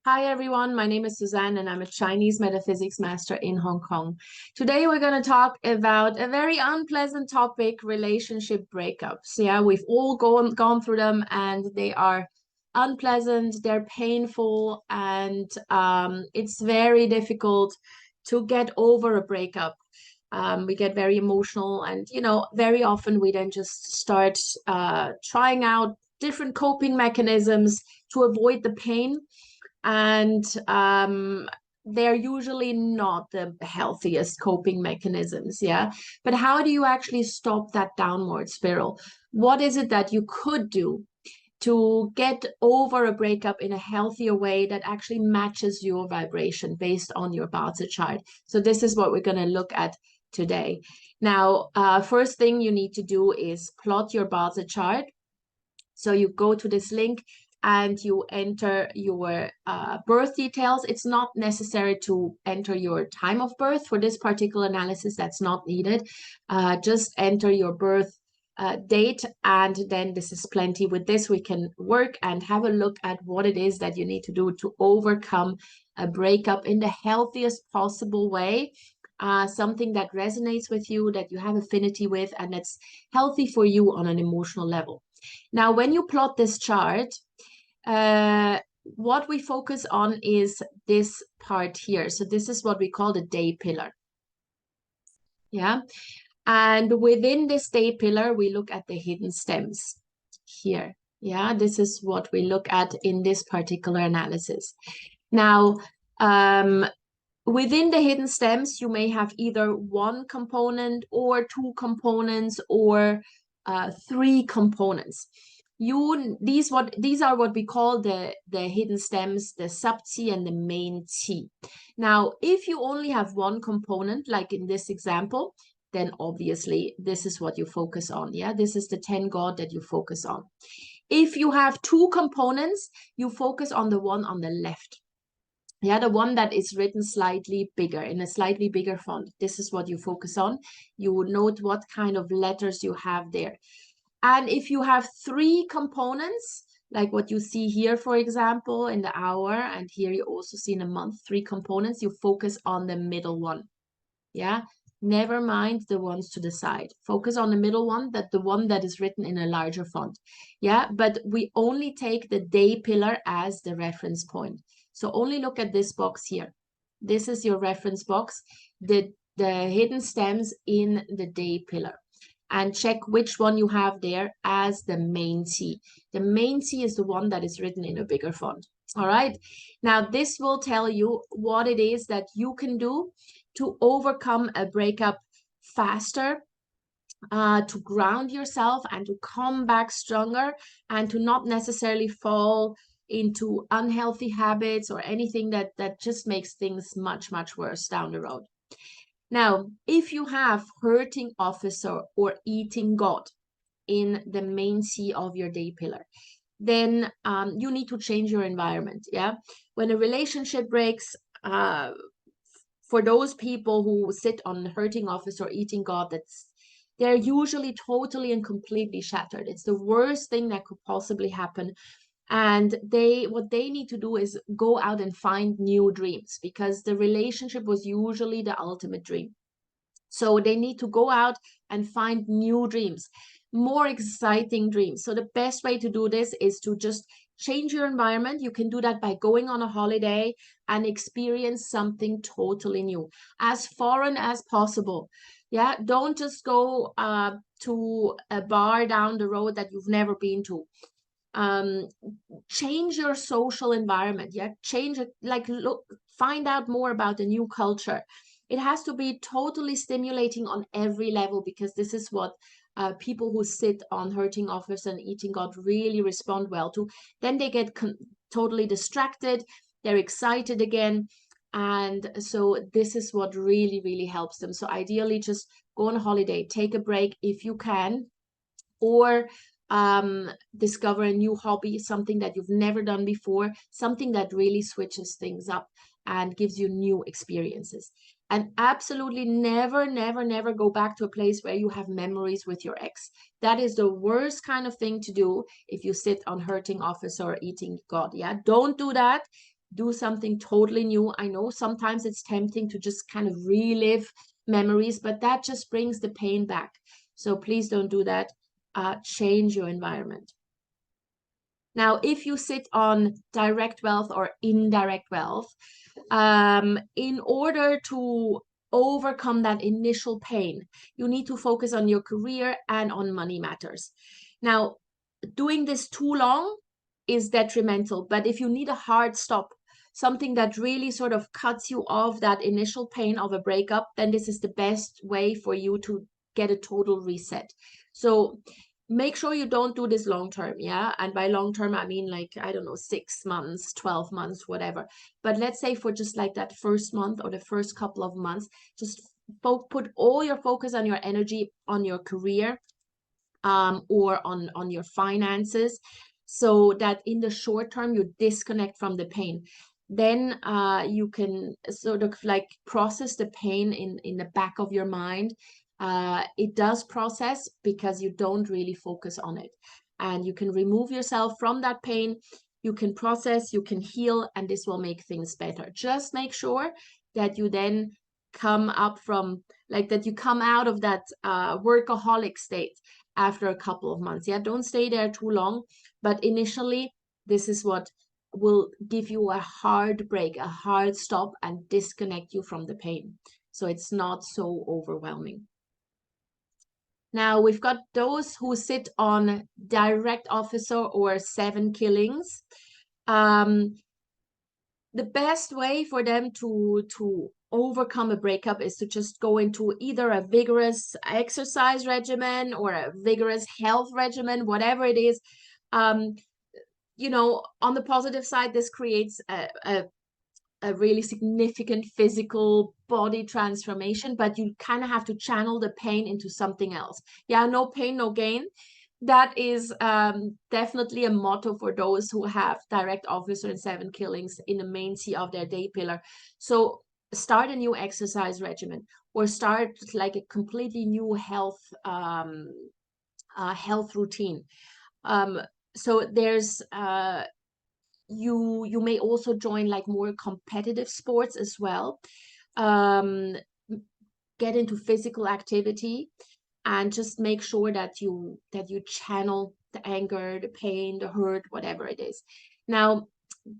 Hi everyone, my name is Suzanne and I'm a Chinese metaphysics master in Hong Kong. Today we're going to talk about a very unpleasant topic, relationship breakups. Yeah, we've all gone through them and they are unpleasant, they're painful, and it's very difficult to get over a breakup. We get very emotional and, very often we then just start trying out different coping mechanisms to avoid the pain and they're usually not the healthiest coping mechanisms, yeah? But how do you actually stop that downward spiral? What is it that you could do to get over a breakup in a healthier way that actually matches your vibration based on your Bazi chart? So this is what we're going to look at today. Now, first thing you need to do is plot your Bazi chart. So you go to this link and you enter your birth details. It's not necessary to enter your time of birth for this particular analysis. That's not needed. Just enter your birth date, and then this is plenty. With this, we can work and have a look at what it is that you need to do to overcome a breakup in the healthiest possible way. Something that resonates with you, that you have affinity with, and that's healthy for you on an emotional level. Now, when you plot this chart, what we focus on is this part here. So this is what we call the day pillar. Yeah. And within this day pillar, we look at the hidden stems here. Yeah, this is what we look at in this particular analysis. Now, within the hidden stems, you may have either one component or two components or three components. These are what we call the hidden stems, the sub-qi and the main qi. Now, if you only have one component, like in this example, then obviously this is what you focus on. Yeah, this is the 10 God that you focus on. If you have two components, you focus on the one on the left. Yeah, the one that is written slightly bigger, in a slightly bigger font. This is what you focus on. You note what kind of letters you have there. And if you have three components, like what you see here, for example, in the hour, and here you also see in a month, three components, you focus on the middle one. Yeah, never mind the ones to the side. Focus on the middle one, the one that is written in a larger font. Yeah, but we only take the day pillar as the reference point. So only look at this box here. This is your reference box, the hidden stems in the day pillar. And check which one you have there as the main qi. The main qi is the one that is written in a bigger font. All right. Now, this will tell you what it is that you can do to overcome a breakup faster, to ground yourself and to come back stronger and to not necessarily fall into unhealthy habits or anything that just makes things much, much worse down the road. Now, if you have hurting officer or eating God in the main qi of your day pillar, then you need to change your environment. Yeah, when a relationship breaks, for those people who sit on hurting office or eating God, they're usually totally and completely shattered. It's the worst thing that could possibly happen. And what they need to do is go out and find new dreams, because the relationship was usually the ultimate dream. So they need to go out and find new dreams, more exciting dreams. So the best way to do this is to just change your environment. You can do that by going on a holiday and experience something totally new, as foreign as possible. Yeah, don't just go to a bar down the road that you've never been to. Change your social environment. Yeah, change it, like look, find out more about the new culture. It has to be totally stimulating on every level, because this is what people who sit on hurting office and eating God really respond well to. Then they get totally distracted, they're excited again, and so this is what really, really helps them. So ideally, just go on a holiday, take a break if you can, or discover a new hobby, something that you've never done before, something that really switches things up and gives you new experiences. And absolutely never, never, never go back to a place where you have memories with your ex. That is the worst kind of thing to do if you sit on hurting office or eating God. Yeah, don't do that. do something totally new. I know sometimes it's tempting to just kind of relive memories, but that just brings the pain back. So please don't do that. Change your environment. Now, if you sit on direct wealth or indirect wealth, in order to overcome that initial pain, you need to focus on your career and on money matters. Now, doing this too long is detrimental, but if you need a hard stop, something that really sort of cuts you off that initial pain of a breakup, then this is the best way for you to get a total reset. So make sure you don't do this long term, yeah? And by long term, I mean like, I don't know, 6 months, 12 months, whatever. But let's say for just like that first month or the first couple of months, just put all your focus and your energy on your career, or on your finances, so that in the short term you disconnect from the pain. Then you can sort of like process the pain in the back of your mind. It does process because you don't really focus on it, and you can remove yourself from that pain. You can process, you can heal, and this will make things better. Just make sure that you then come up from like that, you come out of that workaholic state after a couple of months. Yeah, don't stay there too long. But initially, this is what will give you a hard break, a hard stop, and disconnect you from the pain. So it's not so overwhelming. Now we've got those who sit on direct officer or 7 killings. The best way for them to overcome a breakup is to just go into either a vigorous exercise regimen or a vigorous health regimen, whatever it is. You know, on the positive side, this creates a really significant physical body transformation, but you kind of have to channel the pain into something else. Yeah, no pain, no gain. That is definitely a motto for those who have direct officer and 7 killings in the main C of their day pillar. So start a new exercise regimen, or start like a completely new health routine. So there's you may also join like more competitive sports as well. Get into physical activity, and just make sure that you channel the anger, the pain, the hurt, whatever it is. Now,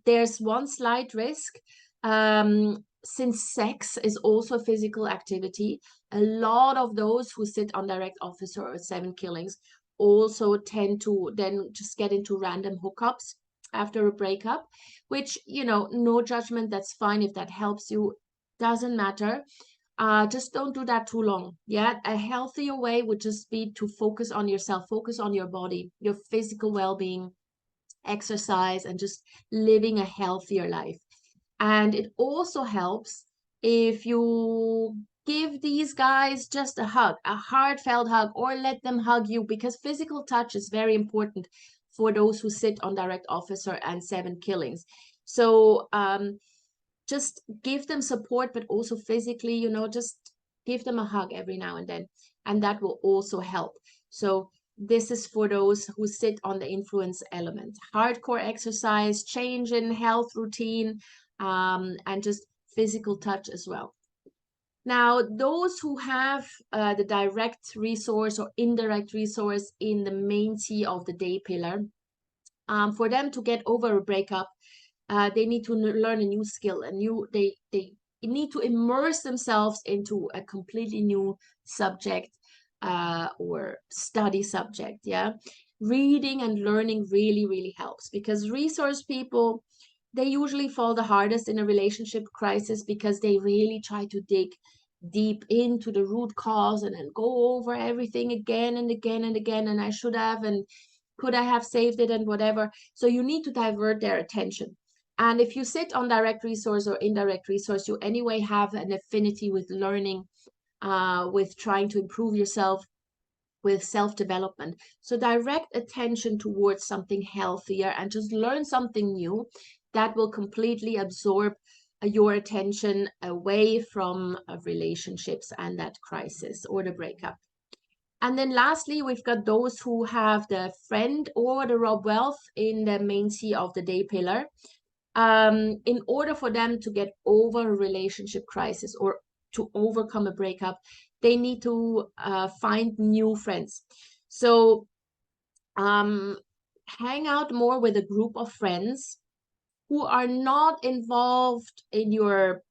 there's one slight risk. Since sex is also physical activity, a lot of those who sit on direct officer or 7 killings also tend to then just get into random hookups after a breakup, which, you know, no judgment, that's fine. If that helps you, doesn't matter. Just don't do that too long. Yeah, a healthier way would just be to focus on yourself, focus on your body, your physical well-being, exercise, and just living a healthier life. And it also helps if you give these guys just a hug, a heartfelt hug, or let them hug you, because physical touch is very important for those who sit on direct officer and 7 killings. So just give them support, but also physically, you know, just give them a hug every now and then, and that will also help. So this is for those who sit on the influence element. Hardcore exercise, change in health routine, and just physical touch as well. Now, those who have the direct resource or indirect resource in the main T of the day pillar, for them to get over a breakup, they need to learn a new skill, they need to immerse themselves into a completely new subject or study subject. Yeah, reading and learning really helps, because resource people, they usually fall the hardest in a relationship crisis, because they really try to dig deep into the root cause and then go over everything again and again and again, and I should have, and could I have saved it, and whatever. So you need to divert their attention. And if you sit on direct resource or indirect resource, you anyway have an affinity with learning, with trying to improve yourself, with self-development. So direct attention towards something healthier and just learn something new that will completely absorb your attention away from relationships and that crisis or the breakup. And then lastly, we've got those who have the friend or the rob wealth in the main C of the day pillar. in order for them to get over a relationship crisis or to overcome a breakup, they need to find new friends. So hang out more with a group of friends who are not involved in your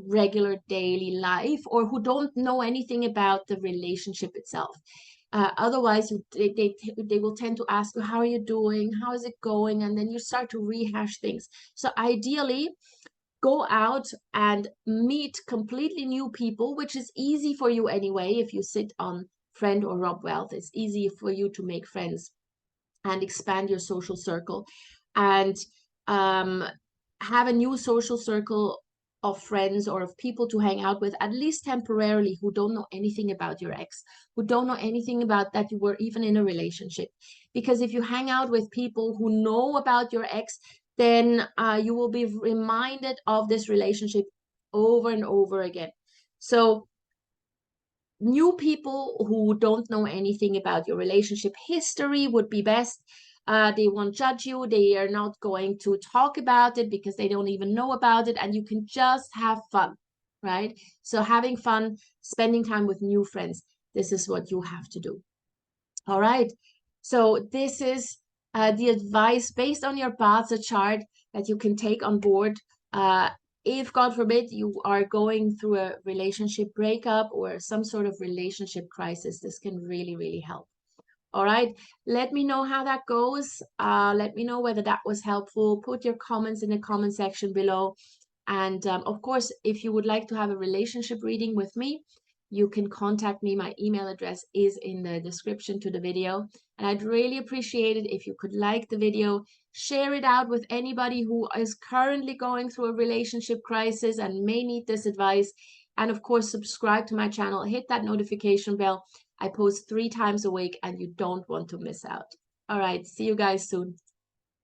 regular daily life, or who don't know anything about the relationship itself. Otherwise, they will tend to ask you, how are you doing? How is it going? And then you start to rehash things. So ideally, go out and meet completely new people, which is easy for you anyway. If you sit on Friend or Rob Wealth, it's easy for you to make friends and expand your social circle, and um, have a new social circle of friends or of people to hang out with, at least temporarily, who don't know anything about your ex, who don't know anything about that you were even in a relationship. Because if you hang out with people who know about your ex, then you will be reminded of this relationship over and over again. So new people who don't know anything about your relationship history would be best. They won't judge you. They are not going to talk about it because they don't even know about it. And you can just have fun, right? So having fun, spending time with new friends, this is what you have to do. All right. So this is the advice based on your Bazi chart that you can take on board. If, God forbid, you are going through a relationship breakup or some sort of relationship crisis, this can really, really help. All right. Let me know how that goes. Let me know whether that was helpful. Put your comments in the comment section below. And of course, if you would like to have a relationship reading with me, you can contact me. My email address is in the description to the video. And I'd really appreciate it if you could like the video, share it out with anybody who is currently going through a relationship crisis and may need this advice. And of course, subscribe to my channel, hit that notification bell. I post 3 times a week and you don't want to miss out. All right, see you guys soon.